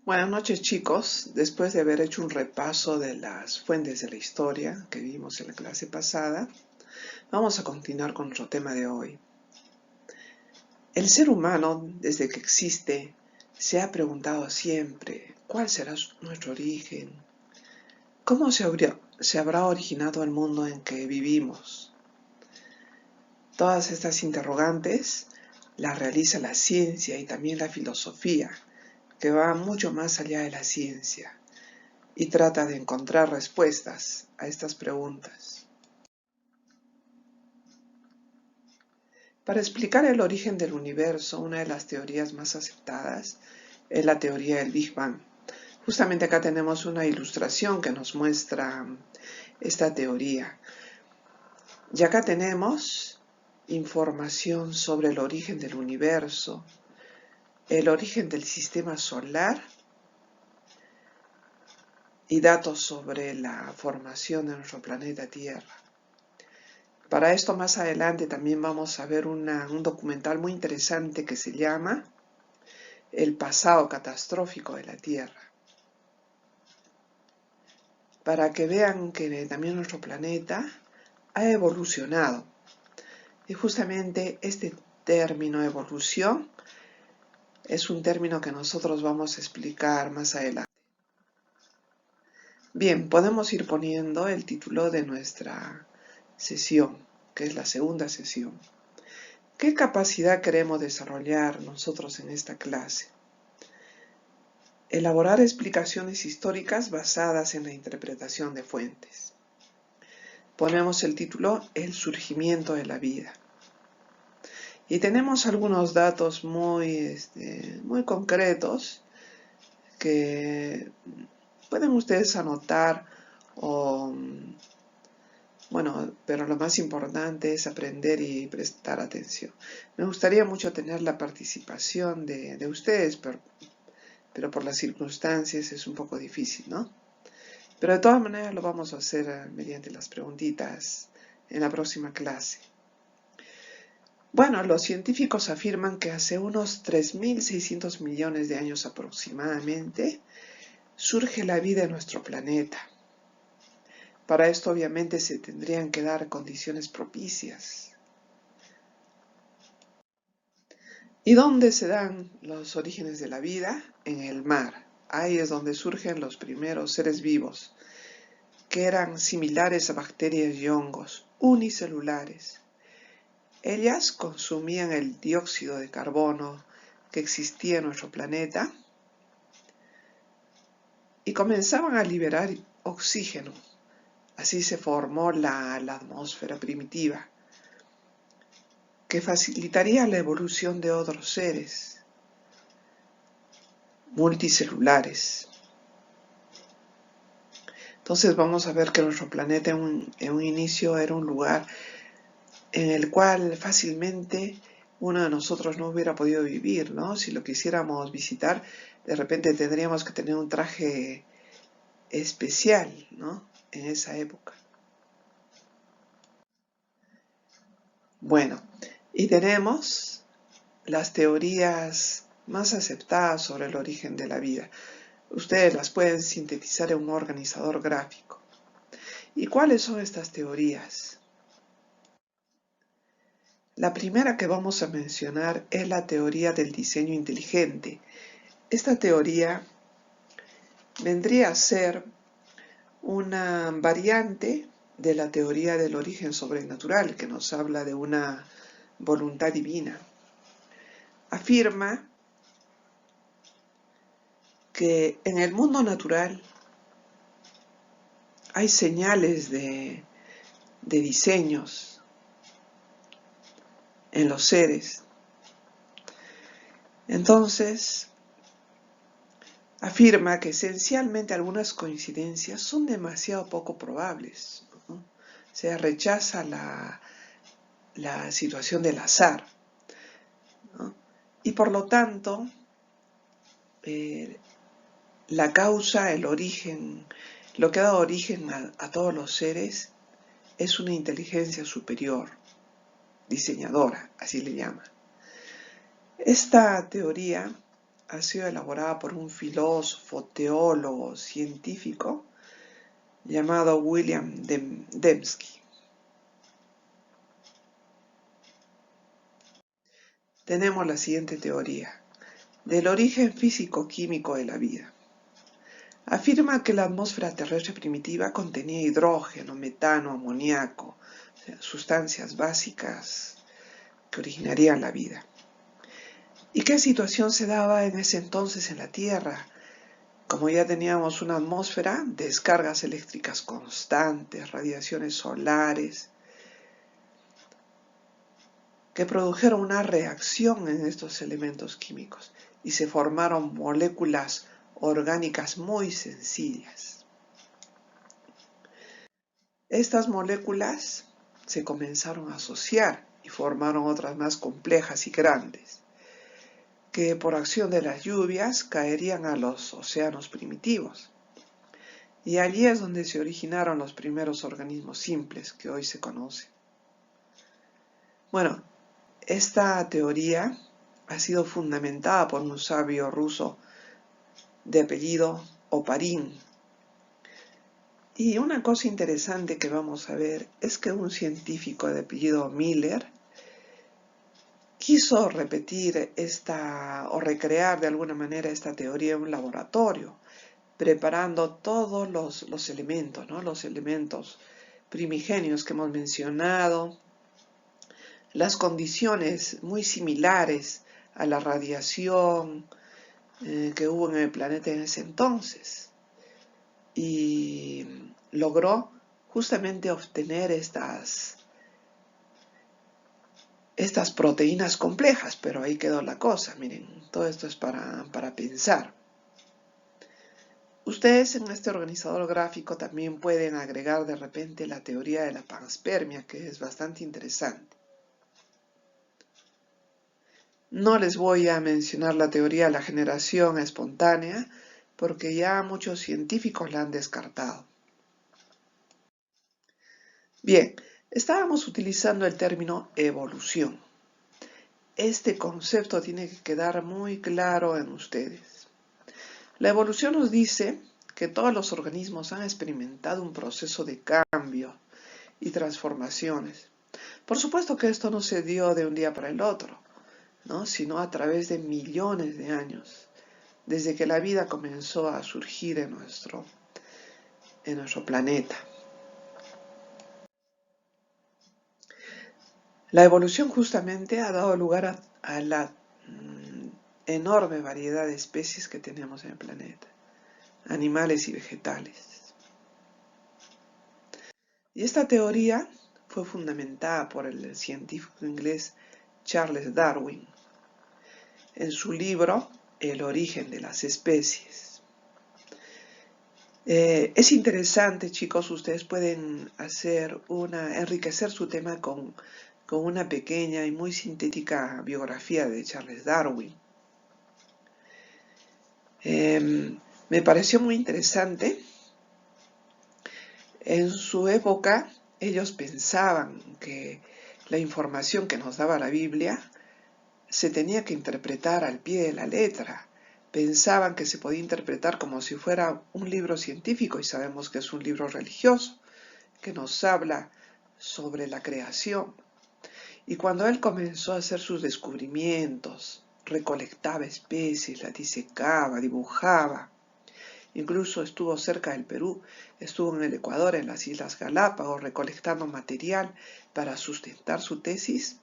Buenas noches, chicos. Después de haber hecho un repaso de las fuentes de la historia que vimos en la clase pasada, vamos a continuar con nuestro tema de hoy. El ser humano, desde que existe, se ha preguntado siempre ¿cuál será nuestro origen? ¿Cómo se habrá originado el mundo en que vivimos? Todas estas interrogantes las realiza la ciencia y también la filosofía, que va mucho más allá de la ciencia y trata de encontrar respuestas a estas preguntas. Para explicar el origen del universo, una de las teorías más aceptadas es la teoría del Big Bang. Justamente acá tenemos una ilustración que nos muestra esta teoría. Y acá tenemos información sobre el origen del universo, el origen del sistema solar y datos sobre la formación de nuestro planeta Tierra. Para esto más adelante también vamos a ver un documental muy interesante que se llama El pasado catastrófico de la Tierra. Para que vean que también nuestro planeta ha evolucionado. Y justamente este término evolución es un término que nosotros vamos a explicar más adelante. Bien, podemos ir poniendo el título de nuestra sesión, que es la segunda sesión. ¿Qué capacidad queremos desarrollar nosotros en esta clase? Elaborar explicaciones históricas basadas en la interpretación de fuentes. Ponemos el título El surgimiento de la vida. Y tenemos algunos datos muy concretos que pueden ustedes anotar pero lo más importante es aprender y prestar atención. Me gustaría mucho tener la participación de ustedes, pero por las circunstancias es un poco difícil, ¿no? Pero de todas maneras lo vamos a hacer mediante las preguntitas en la próxima clase. Bueno, los científicos afirman que hace unos 3.600 millones de años aproximadamente surge la vida en nuestro planeta. Para esto obviamente se tendrían que dar condiciones propicias. ¿Y dónde se dan los orígenes de la vida? En el mar. Ahí es donde surgen los primeros seres vivos, que eran similares a bacterias y hongos, unicelulares. Ellas consumían el dióxido de carbono que existía en nuestro planeta y comenzaban a liberar oxígeno. Así se formó la atmósfera primitiva, que facilitaría la evolución de otros seres multicelulares. Entonces vamos a ver que nuestro planeta en un inicio era un lugar en el cual fácilmente uno de nosotros no hubiera podido vivir, ¿no? Si lo quisiéramos visitar, de repente tendríamos que tener un traje especial, ¿no? En esa época. Bueno, y tenemos las teorías más aceptadas sobre el origen de la vida. Ustedes las pueden sintetizar en un organizador gráfico. ¿Y cuáles son estas teorías? La primera que vamos a mencionar es la teoría del diseño inteligente. Esta teoría vendría a ser una variante de la teoría del origen sobrenatural, que nos habla de una voluntad divina. Afirma que en el mundo natural hay señales de diseños en los seres. Entonces, afirma que esencialmente algunas coincidencias son demasiado poco probables, ¿no? O sea, rechaza la situación del azar, ¿no? Y por lo tanto, la causa, el origen, lo que ha dado origen a todos los seres es una inteligencia superior, diseñadora, así le llama. Esta teoría ha sido elaborada por un filósofo, teólogo, científico llamado William Dembski. Tenemos la siguiente teoría del origen físico-químico de la vida. Afirma que la atmósfera terrestre primitiva contenía hidrógeno, metano, amoníaco, o sea, sustancias básicas que originarían la vida. ¿Y qué situación se daba en ese entonces en la Tierra? Como ya teníamos una atmósfera, descargas eléctricas constantes, radiaciones solares, que produjeron una reacción en estos elementos químicos y se formaron moléculas orgánicas muy sencillas. Estas moléculas se comenzaron a asociar y formaron otras más complejas y grandes, que por acción de las lluvias caerían a los océanos primitivos. Y allí es donde se originaron los primeros organismos simples que hoy se conocen. Bueno, esta teoría ha sido fundamentada por un sabio ruso de apellido Oparin. Y una cosa interesante que vamos a ver es que un científico de apellido Miller quiso repetir o recrear de alguna manera esta teoría en un laboratorio, preparando todos los elementos, ¿no? Los elementos primigenios que hemos mencionado, las condiciones muy similares a la radiación que hubo en el planeta en ese entonces. Y logró justamente obtener estas proteínas complejas, pero ahí quedó la cosa. Miren, todo esto es para pensar. Ustedes en este organizador gráfico también pueden agregar de repente la teoría de la panspermia, que es bastante interesante. No les voy a mencionar la teoría de la generación espontánea, porque ya muchos científicos la han descartado. Bien, estábamos utilizando el término evolución. Este concepto tiene que quedar muy claro en ustedes. La evolución nos dice que todos los organismos han experimentado un proceso de cambio y transformaciones. Por supuesto que esto no se dio de un día para el otro, ¿no? Sino a través de millones de años, desde que la vida comenzó a surgir en nuestro planeta. La evolución justamente ha dado lugar a la enorme variedad de especies que tenemos en el planeta, animales y vegetales. Y esta teoría fue fundamentada por el científico inglés Charles Darwin en su libro El origen de las especies. Es interesante, chicos, ustedes pueden enriquecer su tema con una pequeña y muy sintética biografía de Charles Darwin. Me pareció muy interesante. En su época, ellos pensaban que la información que nos daba la Biblia se tenía que interpretar al pie de la letra. Pensaban que se podía interpretar como si fuera un libro científico, y sabemos que es un libro religioso, que nos habla sobre la creación. Y cuando él comenzó a hacer sus descubrimientos, recolectaba especies, las disecaba, dibujaba. Incluso estuvo cerca del Perú, estuvo en el Ecuador, en las Islas Galápagos, recolectando material para sustentar su tesis.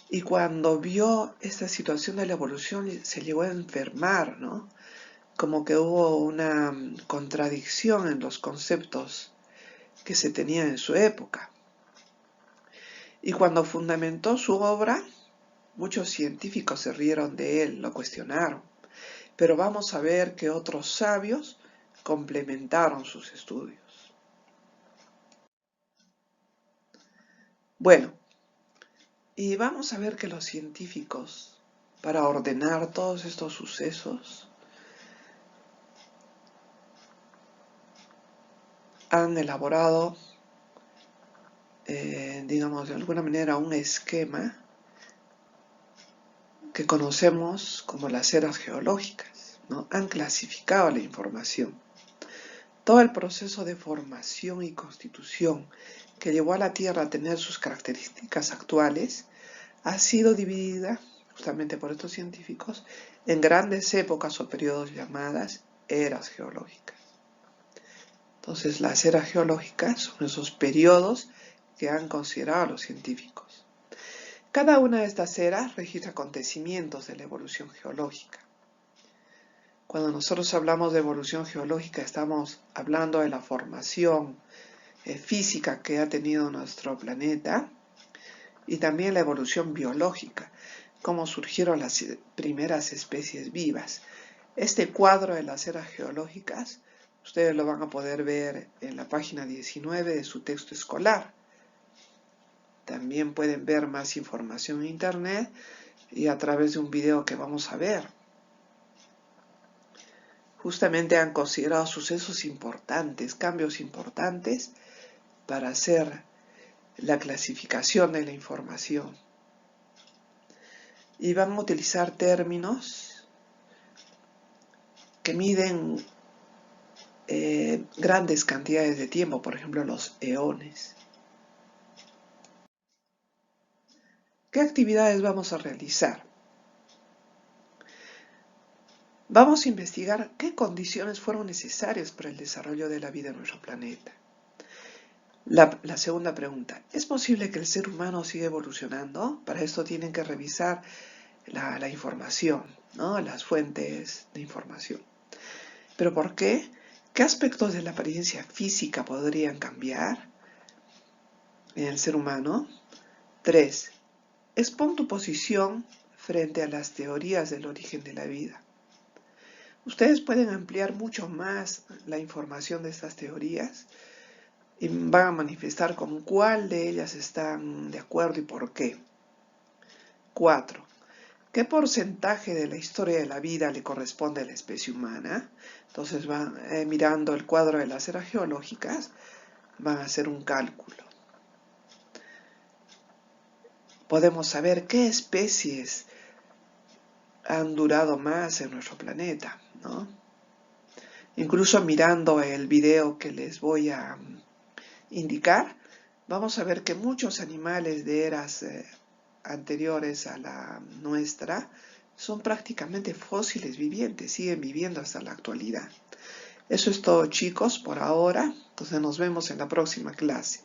Y cuando vio esta situación de la evolución, se llegó a enfermar, ¿no? Como que hubo una contradicción en los conceptos que se tenían en su época. Y cuando fundamentó su obra, muchos científicos se rieron de él, lo cuestionaron. Pero vamos a ver que otros sabios complementaron sus estudios. Bueno, y vamos a ver que los científicos, para ordenar todos estos sucesos, han elaborado, digamos, de alguna manera un esquema que conocemos como las eras geológicas, ¿no? Han clasificado la información. Todo el proceso de formación y constitución que llevó a la Tierra a tener sus características actuales ha sido dividida, justamente por estos científicos, en grandes épocas o periodos llamadas eras geológicas. Entonces, las eras geológicas son esos periodos que han considerado los científicos. Cada una de estas eras registra acontecimientos de la evolución geológica. Cuando nosotros hablamos de evolución geológica, estamos hablando de la formación física que ha tenido nuestro planeta y también la evolución biológica, cómo surgieron las primeras especies vivas. Este cuadro de las eras geológicas, ustedes lo van a poder ver en la página 19 de su texto escolar. También pueden ver más información en internet y a través de un video que vamos a ver. Justamente han considerado sucesos importantes, cambios importantes para hacer la clasificación de la información. Y van a utilizar términos que miden grandes cantidades de tiempo, por ejemplo los eones. ¿Qué actividades vamos a realizar? Vamos a investigar qué condiciones fueron necesarias para el desarrollo de la vida en nuestro planeta. La segunda pregunta, ¿es posible que el ser humano siga evolucionando? Para esto tienen que revisar la información, ¿no? Las fuentes de información. ¿Pero por qué? ¿Qué aspectos de la apariencia física podrían cambiar en el ser humano? 3. Expon tu posición frente a las teorías del origen de la vida. Ustedes pueden ampliar mucho más la información de estas teorías y van a manifestar con cuál de ellas están de acuerdo y por qué. 4. ¿Qué porcentaje de la historia de la vida le corresponde a la especie humana? Entonces van mirando el cuadro de las eras geológicas, van a hacer un cálculo. Podemos saber qué especies han durado más en nuestro planeta, ¿no? Incluso mirando el video que les voy a indicar, vamos a ver que muchos animales de eras anteriores a la nuestra son prácticamente fósiles vivientes, siguen viviendo hasta la actualidad. Eso es todo, chicos, por ahora. Entonces nos vemos en la próxima clase.